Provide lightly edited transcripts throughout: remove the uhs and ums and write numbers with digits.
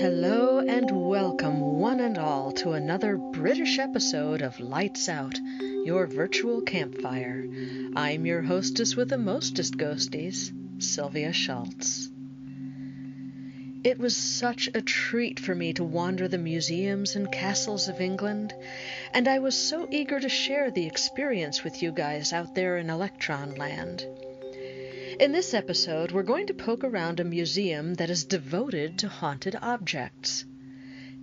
Hello and welcome one and all to another British episode of Lights Out, your virtual campfire. I'm your hostess with the mostest ghosties, Sylvia Schultz. It was such a treat for me to wander the museums and castles of England, and I was so eager to share the experience with you guys out there in Electron Land. In this episode, we're going to poke around a museum that is devoted to haunted objects.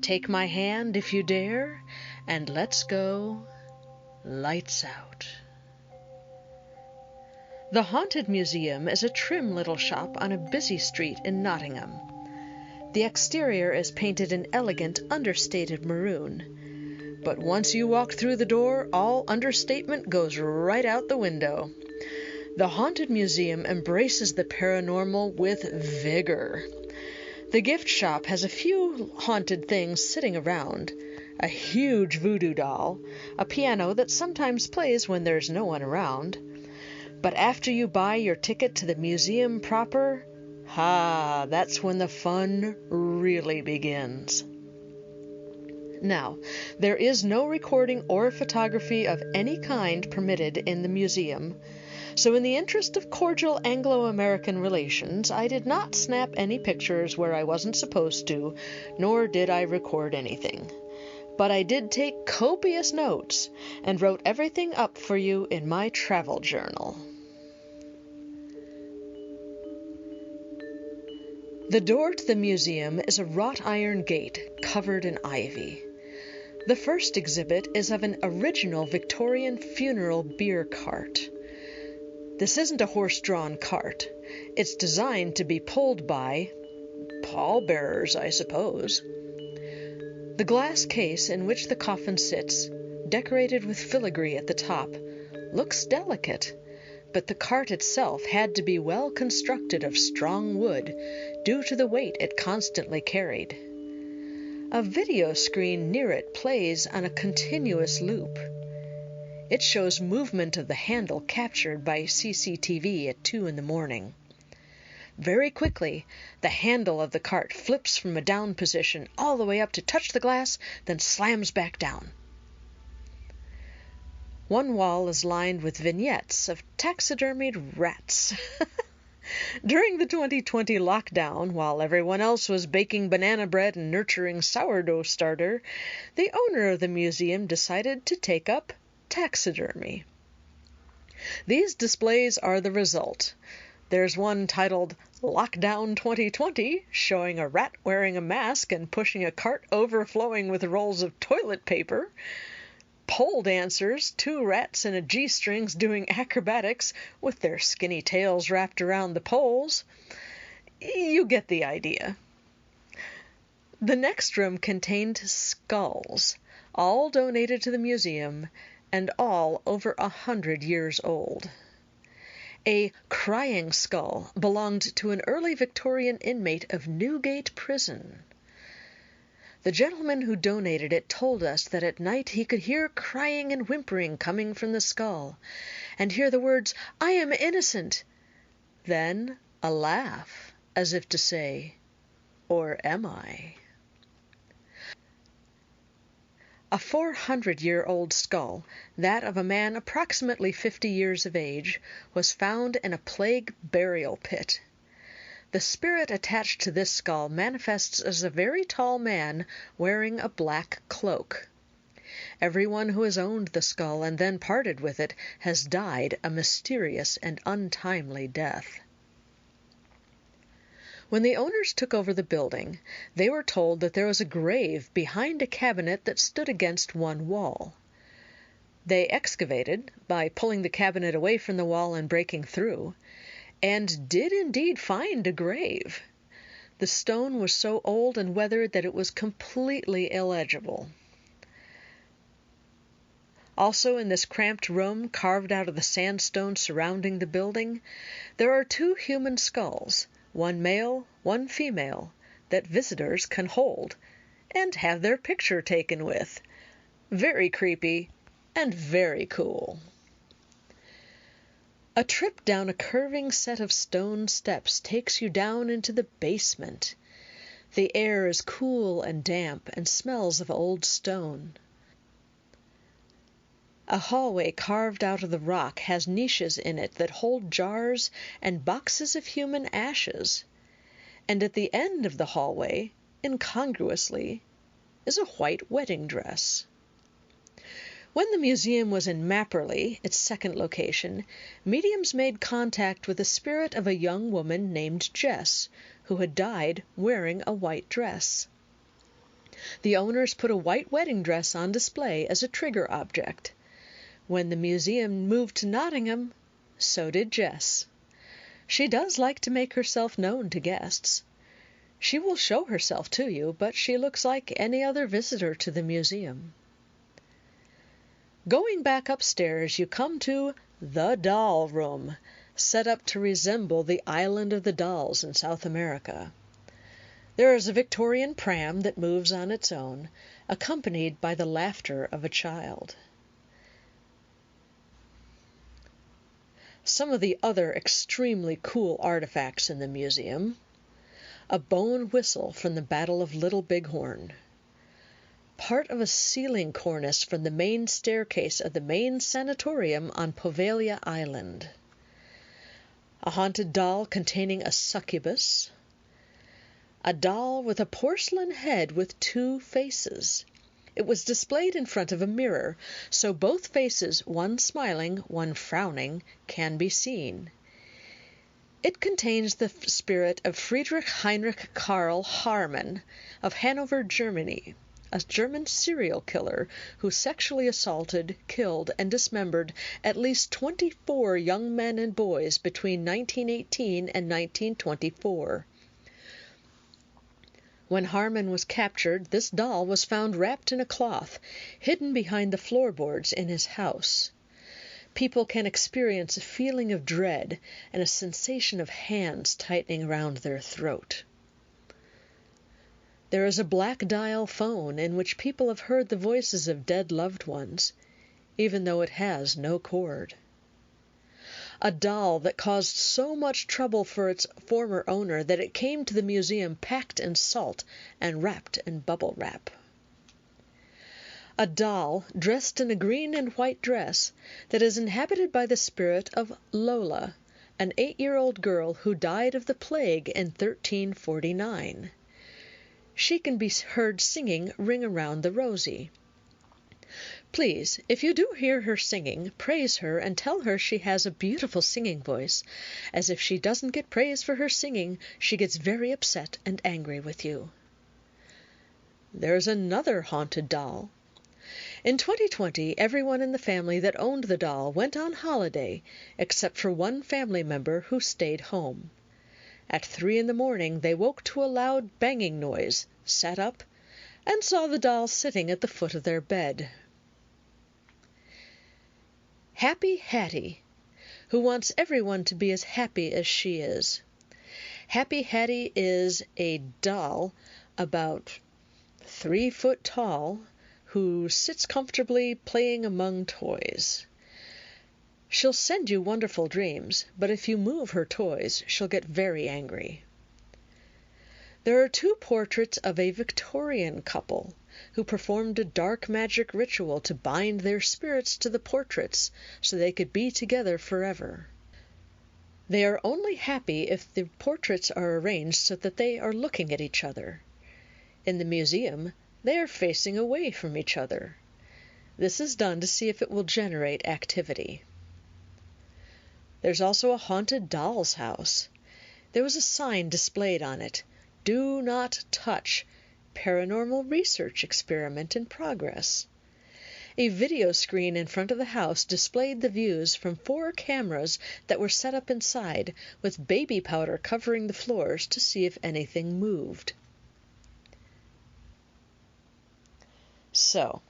Take my hand if you dare, and let's go lights out. The Haunted Museum is a trim little shop on a busy street in Nottingham. The exterior is painted in elegant, understated maroon. But once you walk through the door, all understatement goes right out the window. The Haunted Museum embraces the paranormal with vigor. The gift shop has a few haunted things sitting around. A huge voodoo doll, a piano that sometimes plays when there's no one around. But after you buy your ticket to the museum proper, that's when the fun really begins. Now, there is no recording or photography of any kind permitted in the museum, so in the interest of cordial Anglo-American relations, I did not snap any pictures where I wasn't supposed to, nor did I record anything. But I did take copious notes and wrote everything up for you in my travel journal. The door to the museum is a wrought iron gate covered in ivy. The first exhibit is of an original Victorian funeral beer cart. This isn't a horse-drawn cart. It's designed to be pulled by pallbearers, I suppose. The glass case in which the coffin sits, decorated with filigree at the top, looks delicate, but the cart itself had to be well constructed of strong wood due to the weight it constantly carried. A video screen near it plays on a continuous loop. It shows movement of the handle captured by CCTV at 2 a.m. Very quickly, the handle of the cart flips from a down position all the way up to touch the glass, then slams back down. One wall is lined with vignettes of taxidermied rats. During the 2020 lockdown, while everyone else was baking banana bread and nurturing sourdough starter, the owner of the museum decided to take up taxidermy. These displays are the result. There's one titled Lockdown 2020, showing a rat wearing a mask and pushing a cart overflowing with rolls of toilet paper. Pole dancers, 2 rats in a G-strings doing acrobatics with their skinny tails wrapped around the poles. You get the idea. The next room contained skulls, all donated to the museum, and all over 100 years old. A crying skull belonged to an early Victorian inmate of Newgate Prison. The gentleman who donated it told us that at night he could hear crying and whimpering coming from the skull, and hear the words, "I am innocent," then a laugh, as if to say, "Or am I?" A 400-year-old skull, that of a man approximately 50 years of age, was found in a plague burial pit. The spirit attached to this skull manifests as a very tall man wearing a black cloak. Everyone who has owned the skull and then parted with it has died a mysterious and untimely death. When the owners took over the building, they were told that there was a grave behind a cabinet that stood against one wall. They excavated, by pulling the cabinet away from the wall and breaking through, and did indeed find a grave. The stone was so old and weathered that it was completely illegible. Also, in this cramped room carved out of the sandstone surrounding the building, there are 2 human skulls, one male, one female, that visitors can hold and have their picture taken with. Very creepy and very cool. A trip down a curving set of stone steps takes you down into the basement. The air is cool and damp and smells of old stone. A hallway carved out of the rock has niches in it that hold jars and boxes of human ashes. And at the end of the hallway, incongruously, is a white wedding dress. When the museum was in Mapperley, its second location, mediums made contact with the spirit of a young woman named Jess, who had died wearing a white dress. The owners put a white wedding dress on display as a trigger object. When the museum moved to Nottingham, so did Jess. She does like to make herself known to guests. She will show herself to you, but she looks like any other visitor to the museum. Going back upstairs, you come to the Doll Room, set up to resemble the Island of the Dolls in South America. There is a Victorian pram that moves on its own, accompanied by the laughter of a child. Some of the other extremely cool artifacts in the museum: a bone whistle from the Battle of Little Bighorn, part of a ceiling cornice from the main staircase of the main sanatorium on Poveglia Island, a haunted doll containing a succubus, a doll with a porcelain head with two faces. It was displayed in front of a mirror, so both faces, one smiling, one frowning, can be seen. It contains the spirit of Friedrich Heinrich Karl Harman of Hanover, Germany, a German serial killer who sexually assaulted, killed, and dismembered at least 24 young men and boys between 1918 and 1924. When Harman was captured, this doll was found wrapped in a cloth, hidden behind the floorboards in his house. People can experience a feeling of dread and a sensation of hands tightening around their throat. There is a black dial phone in which people have heard the voices of dead loved ones, even though it has no cord. A doll that caused so much trouble for its former owner that it came to the museum packed in salt and wrapped in bubble wrap. A doll dressed in a green and white dress that is inhabited by the spirit of Lola, an 8-year-old girl who died of the plague in 1349. She can be heard singing Ring Around the Rosie. Please, if you do hear her singing, praise her and tell her she has a beautiful singing voice, as if she doesn't get praise for her singing, she gets very upset and angry with you. There's another haunted doll. In 2020, everyone in the family that owned the doll went on holiday, except for one family member who stayed home. At 3 a.m, they woke to a loud banging noise, sat up, and saw the doll sitting at the foot of their bed. Happy Hattie, who wants everyone to be as happy as she is. Happy Hattie is a doll about 3 foot tall who sits comfortably playing among toys. She'll send you wonderful dreams, but if you move her toys, she'll get very angry. There are 2 portraits of a Victorian couple who performed a dark magic ritual to bind their spirits to the portraits so they could be together forever. They are only happy if the portraits are arranged so that they are looking at each other. In the museum, they are facing away from each other. This is done to see if it will generate activity. There's also a haunted doll's house. There was a sign displayed on it, "Do not touch. Paranormal research experiment in progress." A video screen in front of the house displayed the views from 4 cameras that were set up inside, with baby powder covering the floors to see if anything moved. So,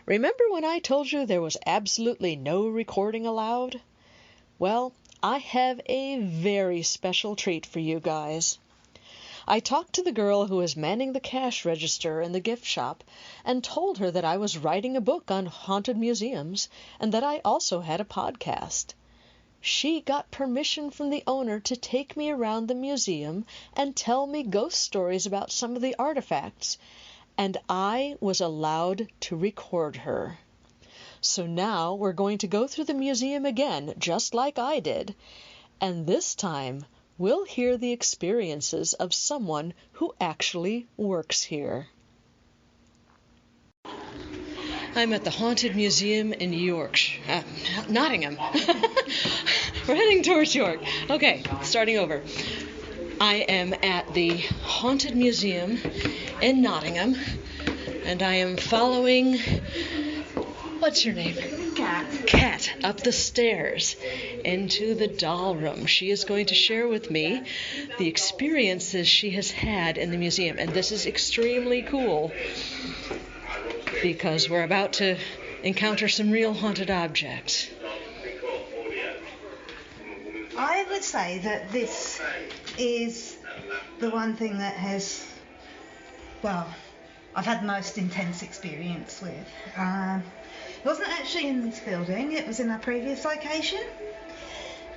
remember when I told you there was absolutely no recording allowed? Well, I have a very special treat for you guys. I talked to the girl who was manning the cash register in the gift shop and told her that I was writing a book on haunted museums and that I also had a podcast. She got permission from the owner to take me around the museum and tell me ghost stories about some of the artifacts, and I was allowed to record her. So now we're going to go through the museum again, just like I did, and this time we'll hear the experiences of someone who actually works here. I'm at the Haunted Museum in Nottingham. We're heading towards York. Okay, starting over. I am at the Haunted Museum in Nottingham, and I am following, what's your name? Cat up the stairs into the doll room. She is going to share with me the experiences she has had in the museum, and this is extremely cool because we're about to encounter some real haunted objects. I would say that this is the one thing that has, well, I've had the most intense experience with. It wasn't actually in this building, it was in our previous location.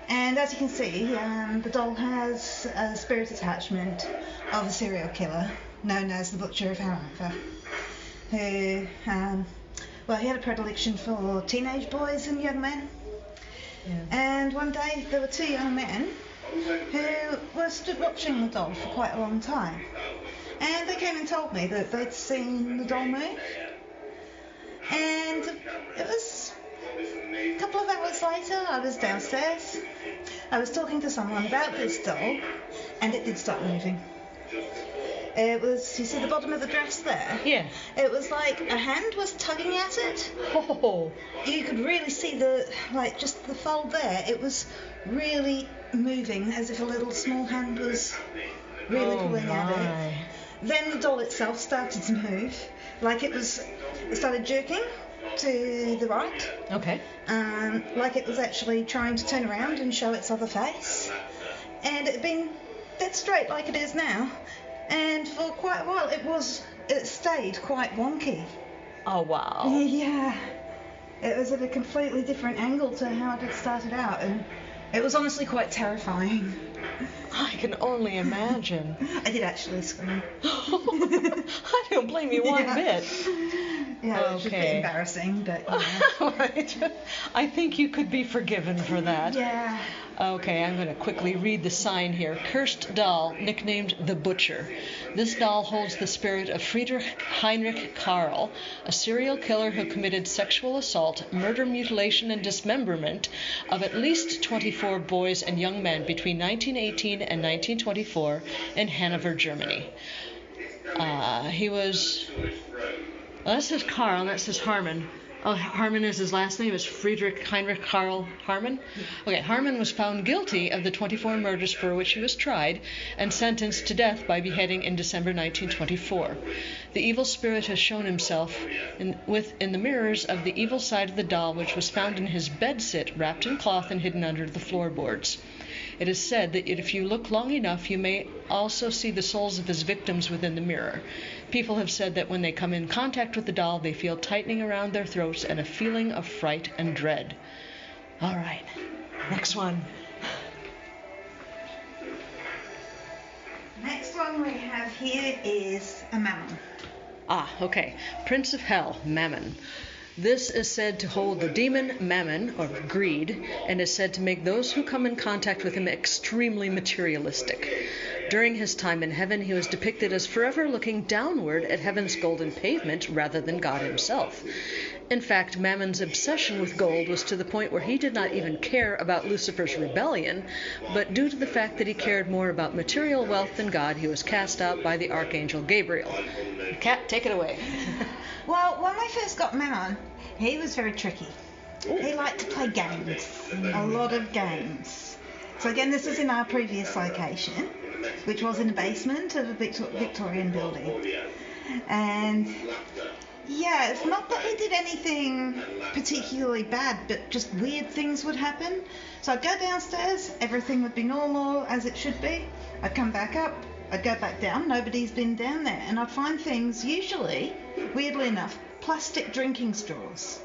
And as you can see, the doll has a spirit attachment of a serial killer known as the Butcher of Hanover, who, he had a predilection for teenage boys and young men. Yeah. And one day there were two young men who were stood watching the doll for quite a long time. And they came and told me that they'd seen the doll move. And it was a couple of hours later, I was downstairs. I was talking to someone about this doll, and it did start moving. It was, you see the bottom of the dress there? Yeah. It was like a hand was tugging at it. Oh. You could really see just the fold there. It was really moving as if a little small hand was really pulling at it. Then the doll itself started to move, it started jerking to the right. Okay. Like it was actually trying to turn around and show its other face. And it had been dead straight like it is now. And for quite a while it stayed quite wonky. Oh, wow. Yeah. It was at a completely different angle to how it had started out, and it was honestly quite terrifying. I can only imagine. I did actually scream. I don't blame you one bit. Yeah, it was a bit embarrassing, but Right. I think you could be forgiven for that. Yeah. Okay, I'm going to quickly read the sign here. Cursed doll, nicknamed the Butcher. This doll holds the spirit of Friedrich Heinrich Karl, a serial killer who committed sexual assault, murder, mutilation, and dismemberment of at least 24 boys and young men between 1918 and 1924 in Hanover, Germany. He was... Well, that says Karl, and that says Harmon. Oh, Harmon is his last name. Is Friedrich Heinrich Karl Harmon? Okay, Harmon was found guilty of the 24 murders for which he was tried and sentenced to death by beheading in December 1924. The evil spirit has shown himself in the mirrors of the evil side of the doll, which was found in his bedsit, wrapped in cloth and hidden under the floorboards. It is said that if you look long enough, you may also see the souls of his victims within the mirror. People have said that when they come in contact with the doll, they feel tightening around their throats and a feeling of fright and dread. All right, next one. Next one we have here is a mammon. Okay. Prince of Hell, Mammon. This is said to hold the demon Mammon, or greed, and is said to make those who come in contact with him extremely materialistic. During his time in heaven, he was depicted as forever looking downward at heaven's golden pavement rather than God himself. In fact, Mammon's obsession with gold was to the point where he did not even care about Lucifer's rebellion, but due to the fact that he cared more about material wealth than God, he was cast out by the Archangel Gabriel. Kat, take it away. Well, when we first got Mammon, he was very tricky. Ooh. He liked to play games, a lot of games. So again, this is in our previous location, which was in the basement of a Victorian building. And yeah, it's not that he did anything particularly bad, but just weird things would happen. So I'd go downstairs, everything would be normal as it should be. I'd come back up, I'd go back down, nobody's been down there, and I'd find things, usually, weirdly enough, plastic drinking straws.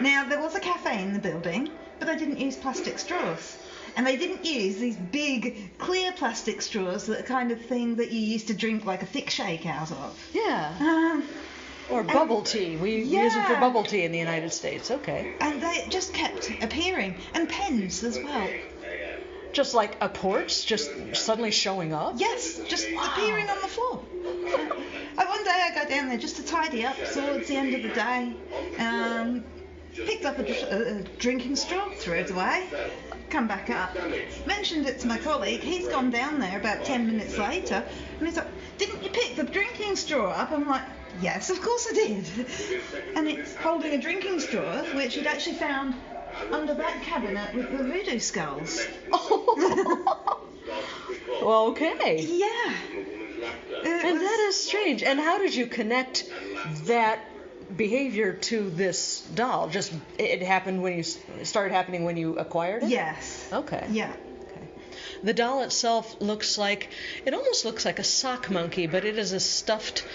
Now, there was a cafe in the building, but they didn't use plastic straws. And they didn't use these big, clear plastic straws, that kind of thing that you used to drink like a thick shake out of. Yeah. Or bubble tea. We use it for bubble tea in the United States. Okay. And they just kept appearing. And pens as well. Just like a porch, just suddenly showing up? Yes, just appearing on the floor. One day I go down there just to tidy up towards the end of the day. Picked up a drinking straw, threw it away, come back up, mentioned it to my colleague. He's gone down there about 10 minutes later, and he's like, "Didn't you pick the drinking straw up?" I'm like, "Yes, of course I did." And it's holding a drinking straw, which he'd actually found under that cabinet with the voodoo skulls. Well, okay. Yeah. And that is strange. And how did you connect that behavior to this doll? Just it happened when it started happening when you acquired it? Yes. Okay. Yeah. Okay. The doll itself almost looks like a sock monkey, but it is a stuffed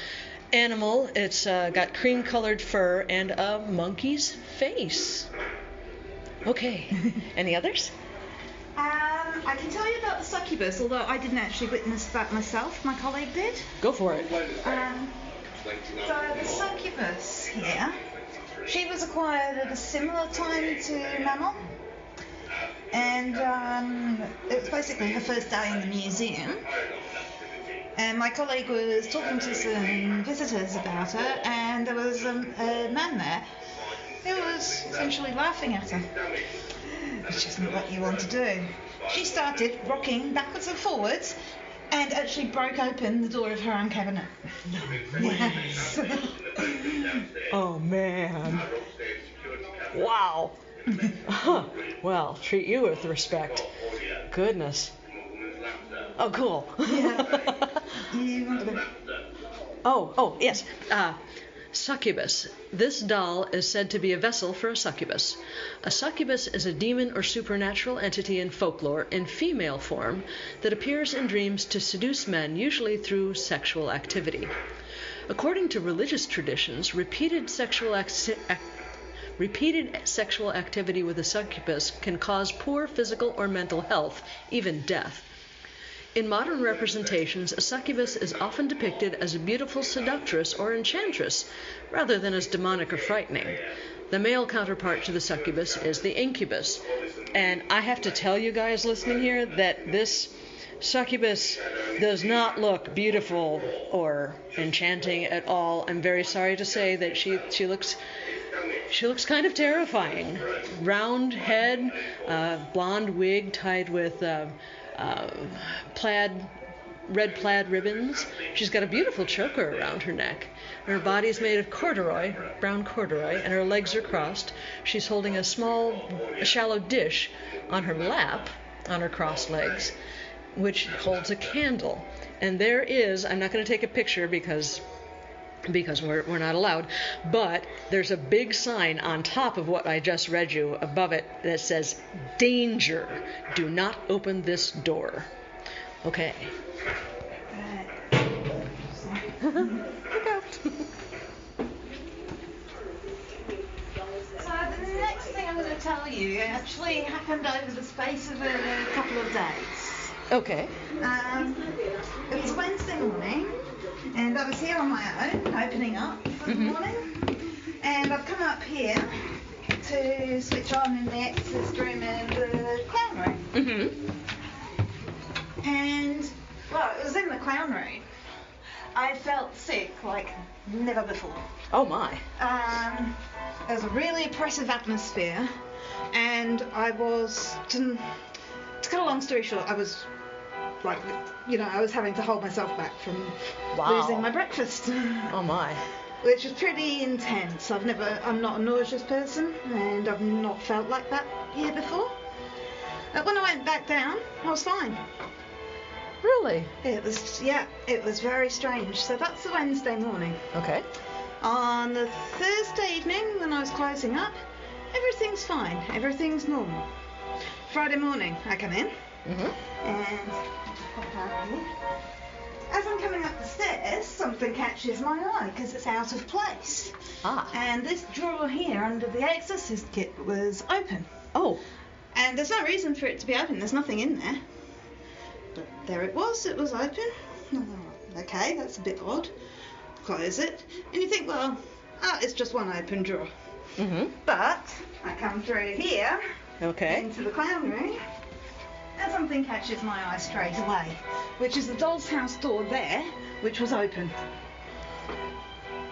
animal. It's got cream-colored fur and a monkey's face. Okay. Any others? I can tell you about the succubus, although I didn't actually witness that myself. My colleague did. Go for it. So the succubus here, she was acquired at a similar time to Mammal, and it was basically her first day in the museum. And my colleague was talking to some visitors about her, and there was a man there who was essentially laughing at her, which isn't what you want to do. She started rocking backwards and forwards and actually broke open the door of her own cabinet. Yes. Oh, man. Wow. Well, treat you with respect. Goodness. Oh, cool. Yeah. You want to... Oh, yes. Succubus. This doll is said to be a vessel for a succubus. A succubus is a demon or supernatural entity in folklore in female form that appears in dreams to seduce men, usually through sexual activity. According to religious traditions, repeated sexual activity with a succubus can cause poor physical or mental health, even death. In modern representations, a succubus is often depicted as a beautiful seductress or enchantress, rather than as demonic or frightening. The male counterpart to the succubus is the incubus. And I have to tell you guys listening here that this succubus does not look beautiful or enchanting at all. I'm very sorry to say that she looks kind of terrifying. Round head, blonde wig tied with red plaid ribbons. She's got a beautiful choker around her neck. Her body is made of brown corduroy, and her legs are crossed. She's holding a shallow dish on her lap, on her crossed legs, which holds a candle. And there is, I'm not going to take a picture because we're not allowed, but there's a big sign on top of what I just read you, above it, that says, "Danger, do not open this door." Okay. Look out. So the next thing I'm going to tell you actually happened over the space of a couple of days. Okay. It was Wednesday morning, and I was here on my own, opening up for the morning, and I've come up here to switch on in the exorcist room and the clown room. Mm-hmm. And, well, it was in the clown room. I felt sick like never before. Oh my. There was a really oppressive atmosphere, and I was, to cut a long story short, I was like, I was having to hold myself back from losing my breakfast. Oh my. Which was pretty intense. I'm not a nauseous person, and I've not felt like that here before. But when I went back down, I was fine. Really? It was very strange. So that's the Wednesday morning. Okay. On the Thursday evening, when I was closing up, everything's fine. Everything's normal. Friday morning, I come in, and as I'm coming up the stairs, something catches my eye because it's out of place. And this drawer here under the exorcist kit was open. Oh. And there's no reason for it to be open. There's nothing in there. But there it was open. Okay, that's a bit odd. Close it. And you think, well, it's just one open drawer. Mm-hmm. But I come through here into the clown room, and something catches my eye straight away, which is the doll's house door there, which was open.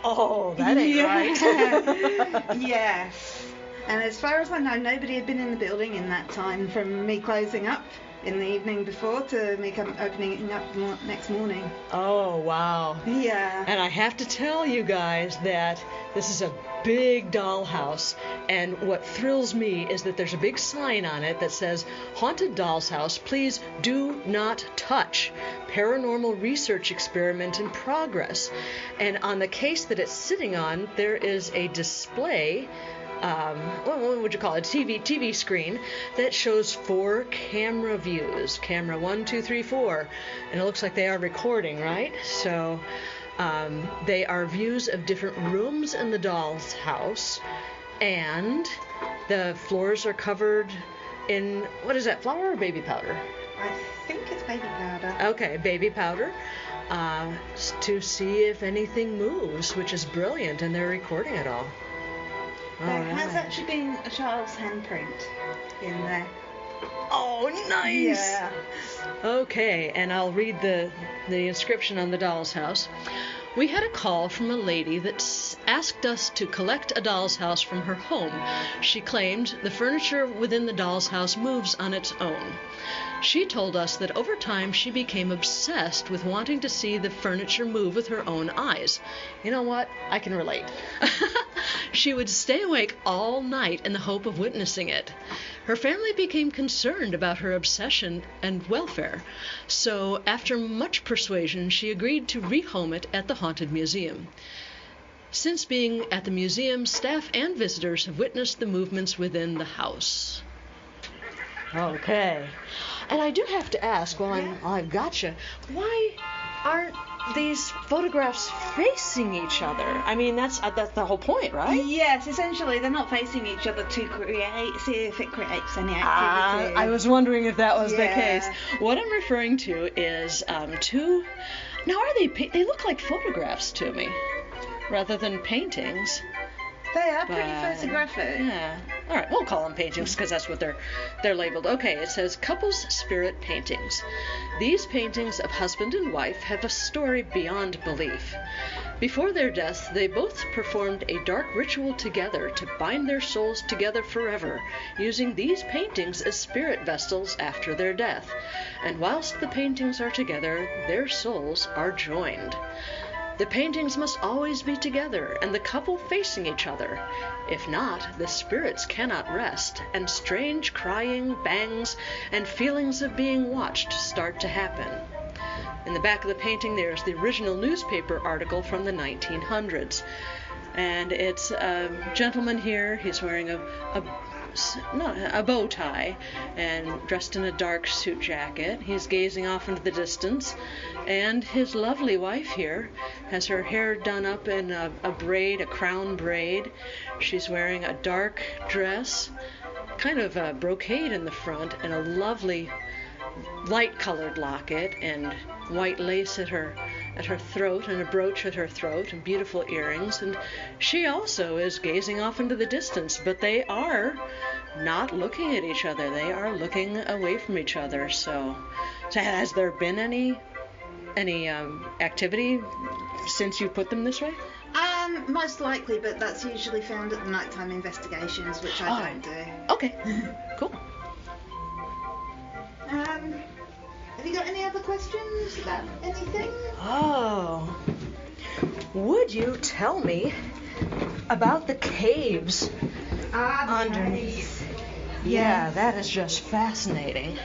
Oh, that ain't right. Yes. And as far as I know, nobody had been in the building in that time, from me closing up in the evening before to me opening it up next morning. Oh, wow. Yeah. And I have to tell you guys that this is a big dollhouse, and what thrills me is that there's a big sign on it that says, "Haunted Doll's House, please do not touch. Paranormal research experiment in progress." And on the case that it's sitting on, there is a display, what would you call it, TV screen that shows 4 camera views. Camera 1, 2, 3, 4. And it looks like they are recording, right? So they are views of different rooms in the doll's house, and the floors are covered in, what is that, flour or baby powder? I think it's baby powder. Okay, baby powder, to see if anything moves, which is brilliant, and they're recording it all. There has actually been a child's handprint in there. Oh, nice! Yeah. Okay, and I'll read the inscription on the doll's house. We had a call from a lady that asked us to collect a doll's house from her home. She claimed the furniture within the doll's house moves on its own. She told us that over time she became obsessed with wanting to see the furniture move with her own eyes. You know what? I can relate. She would stay awake all night in the hope of witnessing it. Her family became concerned about her obsession and welfare, so after much persuasion, she agreed to rehome it at the Haunted Museum. Since being at the museum, staff and visitors have witnessed the movements within the house. Okay. And I do have to ask, I've got you, why aren't these photographs facing each other? I mean, that's the whole point, right? Yes, essentially they're not facing each other to see if it creates any activity. I was wondering if that was the case. What I'm referring to is two. Now, they look like photographs to me, rather than paintings. They are pretty photographic. Yeah. All right, we'll call them paintings because that's what they're labeled. Okay, it says couples spirit paintings. These paintings of husband and wife have a story beyond belief. Before their deaths, they both performed a dark ritual together to bind their souls together forever, using these paintings as spirit vessels after their death. And whilst the paintings are together, their souls are joined. The paintings must always be together and the couple facing each other. If not, the spirits cannot rest, and strange crying, bangs, and feelings of being watched start to happen. In the back of the painting, there's the original newspaper article from the 1900s. And it's a gentleman here. He's wearing a bow tie and dressed in a dark suit jacket. He's gazing off into the distance, and his lovely wife here has her hair done up in a braid, a crown braid. She's wearing a dark dress, kind of a brocade in the front, and a lovely light-colored locket and white lace at her throat, and a brooch at her throat, and beautiful earrings. And she also is gazing off into the distance, but they are not looking at each other. They are looking away from each other. So has there been any activity since you put them this way? Most likely, but that's usually found at the nighttime investigations, which I don't do. Okay, cool. Have you got any other questions about anything? Oh, would you tell me about the caves underneath? Yeah, that is just fascinating.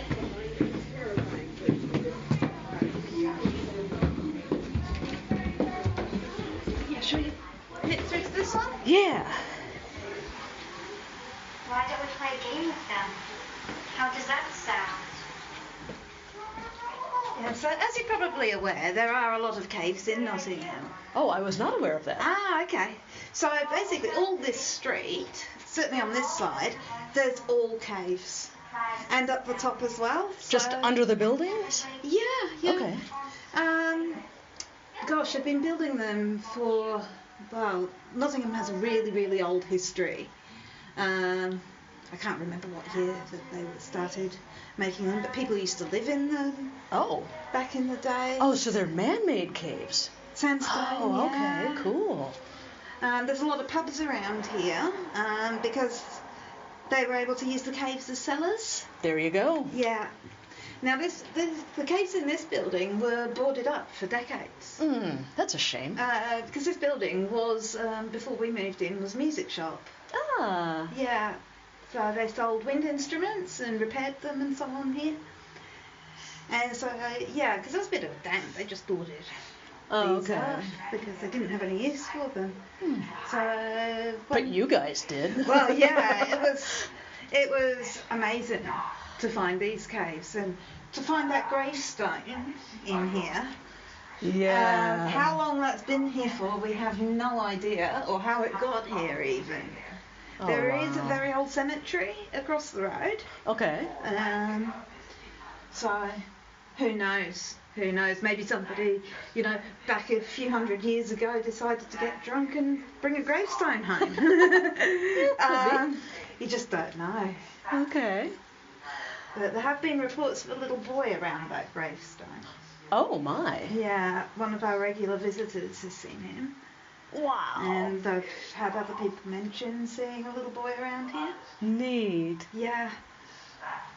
Yeah, should we hit through to this one? Yeah. Why don't we play a game with them? How does that sound? Yeah, so as you're probably aware, there are a lot of caves in Nottingham. Oh, I was not aware of that. Ah, okay. So basically all this street, certainly on this side, there's all caves. And up the top as well. Just under the buildings? Yeah, yeah. Okay. Gosh, I've been building them for, well, Nottingham has a really, really old history. I can't remember what year that they started making them, but people used to live in them. Oh. Back in the day. Oh, so they're man-made caves. Sandstone. Oh, yeah. okay, cool. There's a lot of pubs around here because they were able to use the caves as cellars. There you go. Yeah. Now the caves in this building were boarded up for decades. That's a shame. Because this building was, before we moved in, was a music shop. Ah. Yeah. So they sold wind instruments and repaired them and so on here. And so, yeah, because there was a bit of a damp, they just boarded these up because they didn't have any use for them. So. But you guys did. Well, yeah, it was amazing to find these caves and to find that gravestone in here. Yeah. How long that's been here for, we have no idea, or how it got here even. There is a very old cemetery across the road. Okay. So, who knows? Who knows? Maybe somebody, back a few hundred years ago decided to get drunk and bring a gravestone home. You just don't know. Okay. But there have been reports of a little boy around that gravestone. Oh, my. Yeah, one of our regular visitors has seen him. Wow. And I've had other people mention seeing a little boy around here. Neat. Yeah.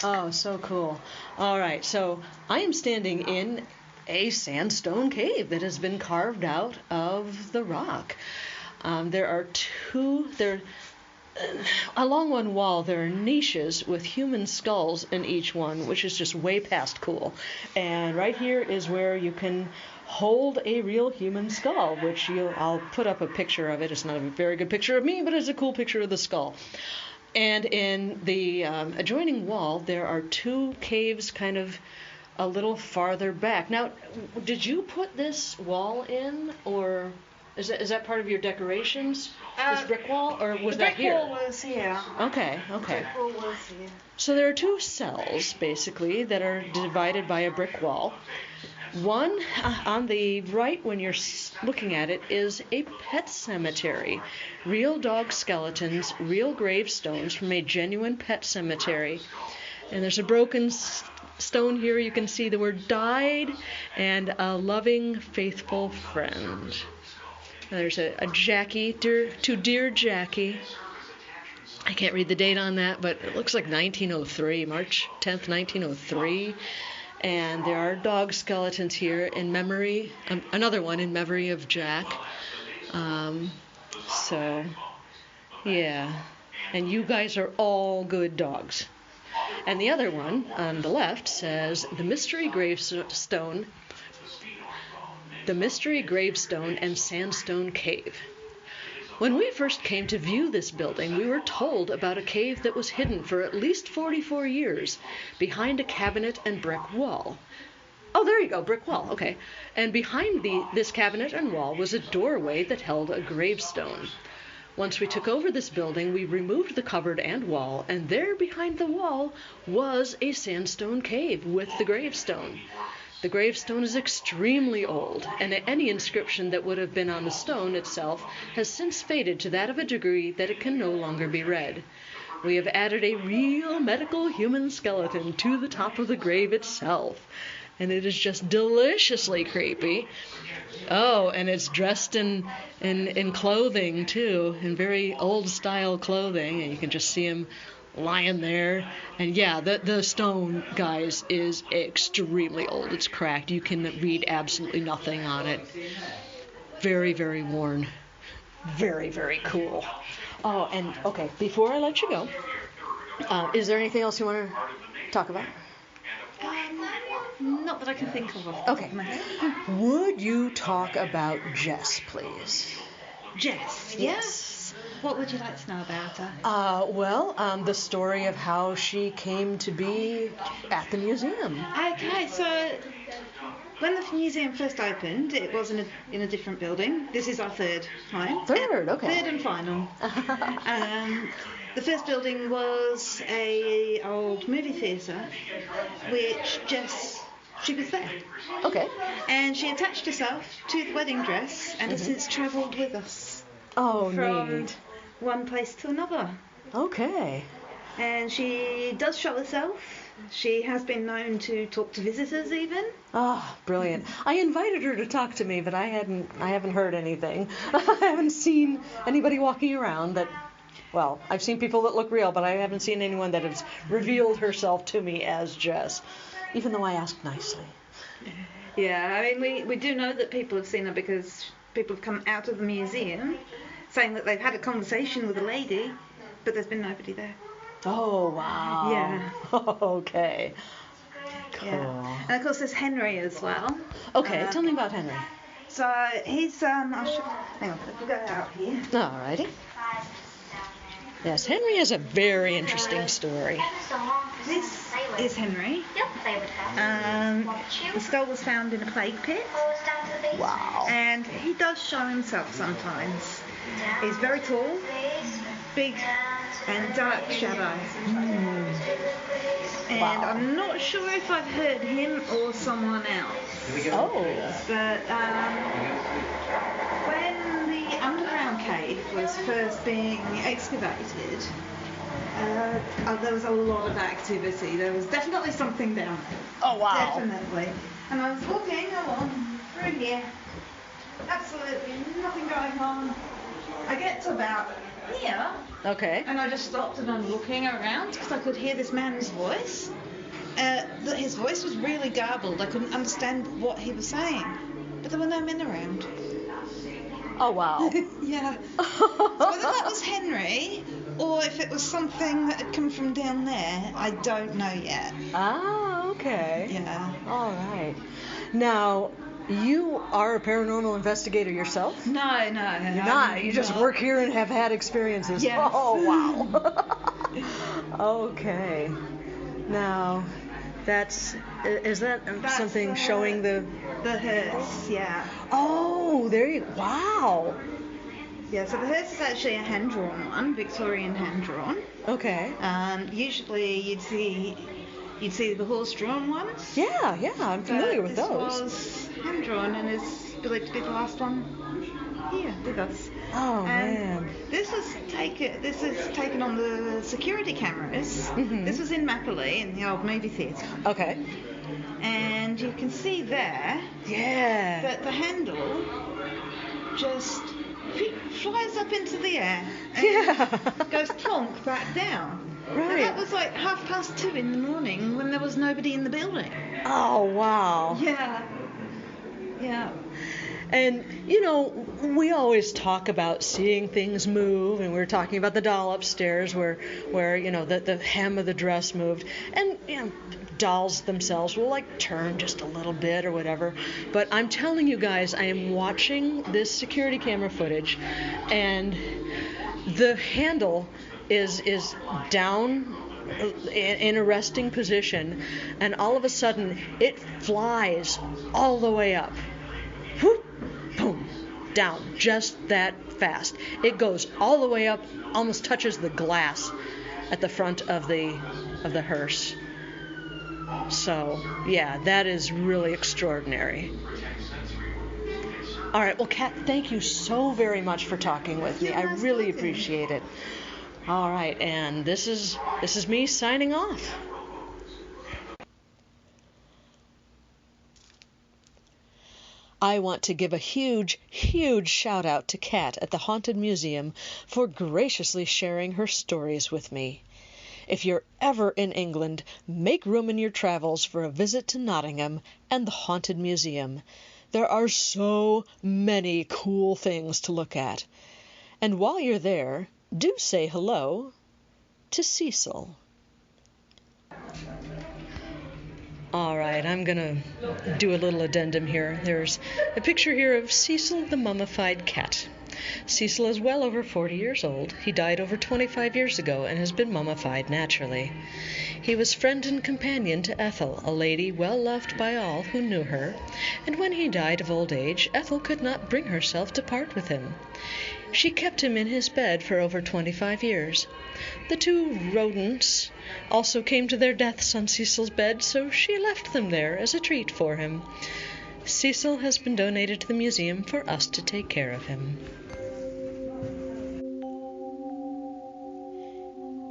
Oh, so cool. All right, so I am standing in a sandstone cave that has been carved out of the rock. There are along one wall there are niches with human skulls in each one, which is just way past cool. And right here is where you can hold a real human skull, which I'll put up a picture of it. It's not a very good picture of me, but it's a cool picture of the skull. And in the adjoining wall, there are two caves kind of a little farther back. Now, did you put this wall in, or is that part of your decorations, this brick wall, or was that here? The brick wall was here. Okay. The brick wall was here. So there are two cells, basically, that are divided by a brick wall. One on the right, when you're looking at it, is a pet cemetery. Real dog skeletons, real gravestones from a genuine pet cemetery. And there's a broken stone here. You can see the word died and a loving, faithful friend. And there's a Jackie, to dear Jackie. I can't read the date on that, but it looks like 1903, March 10th, 1903. And there are dog skeletons here in memory, another one in memory of Jack. So, yeah. And you guys are all good dogs. And the other one on the left says, The Mystery Gravestone and Sandstone Cave. When we first came to view this building, we were told about a cave that was hidden for at least 44 years behind a cabinet and brick wall. Oh, there you go, brick wall, okay. And behind this cabinet and wall was a doorway that held a gravestone. Once we took over this building, we removed the cupboard and wall, and there behind the wall was a sandstone cave with the gravestone. The gravestone is extremely old, and any inscription that would have been on the stone itself has since faded to that of a degree that it can no longer be read. We have added a real medical human skeleton to the top of the grave itself, and it is just deliciously creepy. Oh, and it's dressed in clothing, too, in very old-style clothing, and you can just see him lying there. And yeah, the stone, guys, is extremely old. It's cracked. You can read absolutely nothing on it. Very, very worn. Very, very cool. Oh, and okay, before I let you go, is there anything else you want to talk about? Not that I can think of. Okay. Would you talk about Jess, please? Jess, Yes. What would you like to know about her? The story of how she came to be at the museum. Okay, so when the museum first opened, it was in a different building. This is our third time. Third, okay. Third and final. The first building was a old movie theatre, which she was there. Okay. And she attached herself to the wedding dress and has since travelled with us. Oh, From neat. one place to another. Okay. And she does show herself. She has been known to talk to visitors even. Oh, brilliant. I invited her to talk to me, but I haven't heard anything. I haven't seen anybody walking around that, well, I've seen people that look real, but I haven't seen anyone that has revealed herself to me as Jess, even though I asked nicely. Yeah, I mean, we do know that people have seen her because people have come out of the museum saying that they've had a conversation with a lady, but there's been nobody there. Oh, wow. Yeah. Okay. Cool. Yeah. And of course there's Henry as well. Okay, tell me about Henry. So he's, hang on, we'll go out here. Alrighty. Yes, Henry has a very interesting story. This is Henry. The skull was found in a plague pit. Wow. And he does show himself sometimes. He's very tall, big, and dark shadow. And Wow. I'm not sure if I've heard him or someone else. Oh. But when the underground cave was first being excavated, there was a lot of activity. There was definitely something down there. Oh, wow. Definitely. And I was walking along through here. Absolutely nothing going on. I get to about here. Okay. And I just stopped and I'm looking around because I could hear this man's voice. His voice was really garbled. I couldn't understand what he was saying. But there were no men around. Oh, wow. Yeah. So whether that was Henry or if it was something that had come from down there, I don't know yet. Ah, okay. Yeah. All right. Now, you are a paranormal investigator yourself? No. You're not. You just work here and have had experiences. Yes. Oh, wow. Okay. Now, is that something showing the hearse, yeah. Oh, there you wow. Yeah, so the hearse is actually a hand-drawn one, Victorian hand-drawn. Okay. Usually you'd see the horse-drawn ones. Yeah, I'm familiar with those. This was hand-drawn and is believed to be the last one here with us. Oh, and man. This is taken on the security cameras. Mm-hmm. This was in Mapley in the old movie theatre. Okay. And you can see there that the handle just flies up into the air and goes plonk back down. Right. And that was like 2:30 in the morning when there was nobody in the building. Oh, wow. Yeah. And, we always talk about seeing things move, and we were talking about the doll upstairs where the hem of the dress moved. And, dolls themselves will, turn just a little bit or whatever. But I'm telling you guys, I am watching this security camera footage, and the handle is down in a resting position, and all of a sudden, it flies all the way up. Whoop, boom, down, just that fast. It goes all the way up, almost touches the glass at the front of the hearse. So, yeah, that is really extraordinary. All right, well, Kat, thank you so very much for talking with me. I really appreciate it. All right, and this is me signing off. I want to give a huge, huge shout out to Kat at the Haunted Museum for graciously sharing her stories with me. If you're ever in England, make room in your travels for a visit to Nottingham and the Haunted Museum. There are so many cool things to look at. And while you're there, do say hello to Cecil. All right, I'm going to do a little addendum here. There's a picture here of Cecil the mummified cat. Cecil is well over 40 years old. He died over 25 years ago and has been mummified naturally. He was friend and companion to Ethel, a lady well loved by all who knew her, and when he died of old age, Ethel could not bring herself to part with him. She kept him in his bed for over 25 years. The two rodents also came to their deaths on Cecil's bed, so she left them there as a treat for him. Cecil has been donated to the museum for us to take care of him.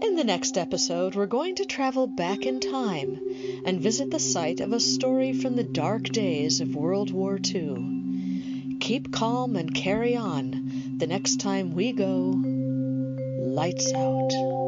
In the next episode, we're going to travel back in time and visit the site of a story from the dark days of World War II. Keep calm and carry on the next time we go lights out.